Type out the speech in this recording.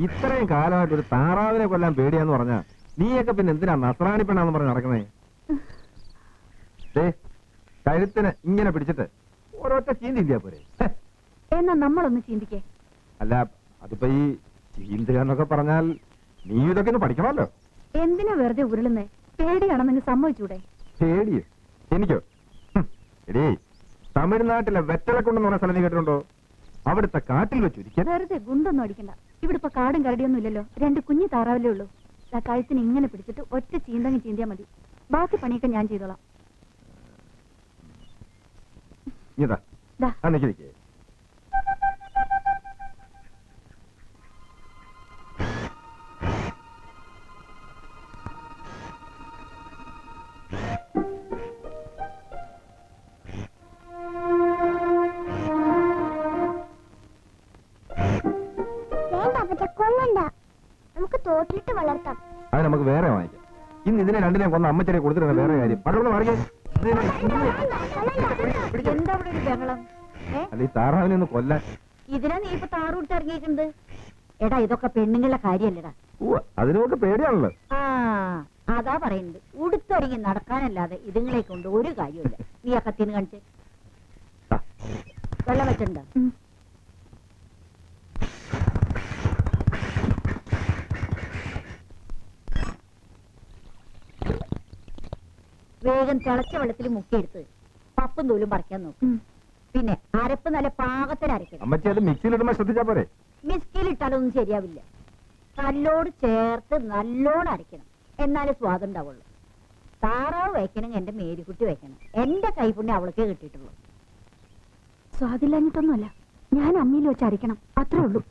ഇത്രയും കാലമായിട്ട് ഒരു താറാവിനെ കൊല്ലാൻ പേടിയാന്ന് പറഞ്ഞാ നീയൊക്കെ പിന്നെ എന്തിനാ നസ്രാണി പെണ്ണാന്ന് പറഞ്ഞ് നടക്കുന്നേ? കഴുത്തിന് ഇങ്ങനെ പിടിച്ചിട്ട് ഓരോരുത്ത ചീന്തിന്ത്യാ പോരെ. എന്നാ നമ്മളൊന്ന് ചിന്തിക്കേ. അല്ല അതിപ്പോ ഈ ചീന്തുക എന്നൊക്കെ പറഞ്ഞാൽ നീ ഇതൊക്കെ ഒന്ന് പഠിക്കണമല്ലോ. എന്തിനാ വെറുതെ ഉരുളുന്നേ? പേടിയാണെന്ന് സമ്മതിച്ചൂടെ? പേടിയോ? എനിക്കോ? എടീ, തമിഴ്നാട്ടിലെ വെറ്റലക്കുണ്ടെന്ന് പറഞ്ഞ സ്ഥലം നീ കേട്ടിട്ടുണ്ടോ? അവിടുത്തെ കാട്ടിൽ വെച്ചൊരിക്കാൻ വെറുതെ ഗുണ്ടൊന്നും അടിക്കണ്ട. ഇവിടെ ഇപ്പൊ കാടും കരടിയൊന്നും ഇല്ലല്ലോ. 2 കുഞ്ഞു താറാവല്ലേ ഉള്ളൂ. ആ കഴുത്തിന് ഇങ്ങനെ പിടിച്ചിട്ട് ഒറ്റ ചീന്തങ്ങി ചീന്തിയാ മതി. ബാക്കി പണിയൊക്കെ ഞാൻ ചെയ്തോളാം. ഇതാ നിൽക്കേ. നമുക്ക് തോട്ടിലിട്ട് വളർത്താം. അത് നമുക്ക് വേറെ വാങ്ങിക്കാം. ഇന്ന് ഇതിനെ രണ്ടിനെ കൊന്ന അമ്മച്ചെടിയെ കൊടുത്തിട്ടുണ്ട്. വേറെ കാര്യം എന്താ ഇവിടെ ഒരു ബഹളം? അല്ല ഈ താറാവിനെ ഒന്ന് കൊല്ലാൻ. ഇതിനാ നീ ഇപ്പൊ താറൂട്ട് ഇറങ്ങിയിട്ടുണ്ട്. എടാ ഇതൊക്കെ പെണ്ണുങ്ങളുടെ കാര്യല്ലടാ. അതിനൊക്കെ പേടിയാണല്ലോ. ആ അതാ പറയുന്നത്. ഉടുത്തൊരുങ്ങി നടക്കാനല്ലാതെ ഇതുങ്ങളെ കൊണ്ട് ഒരു കാര്യമില്ല. നീ ആ കത്തിന് കാണിച്ച് വെള്ളം വെച്ചിട്ടുണ്ടോ? വേഗം തിളച്ച വെള്ളത്തിൽ മുക്കിയെടുത്ത് പപ്പും തോലും പറിക്കാൻ നോക്കും. പിന്നെ അരപ്പ് നല്ല പാകത്തിന് അരക്കണം. അമ്മച്ചി അത് മിക്സിയിലിടുമ്പോ ശ്രദ്ധിച്ചാ പോരെ? മിക്സിയിലിട്ടാലൊന്നും ശരിയാവില്ല. കല്ലോട് ചേർത്ത് നല്ലോണം അരയ്ക്കണം. എന്നാലേ സ്വാദം ഉണ്ടാവുള്ളൂ. താറാവ് വയ്ക്കണമെങ്കിൽ എന്റെ മേരിക്കുട്ടി വയ്ക്കണം. എന്റെ കൈപ്പുണ്യം അവൾക്കേ കിട്ടിയിട്ടുള്ളൂ. സ്വാദില്ലാഞ്ഞിട്ടൊന്നുമല്ല, ഞാൻ അമ്മിയിൽ വെച്ച് അരയ്ക്കണം, അത്രേ ഉള്ളൂ.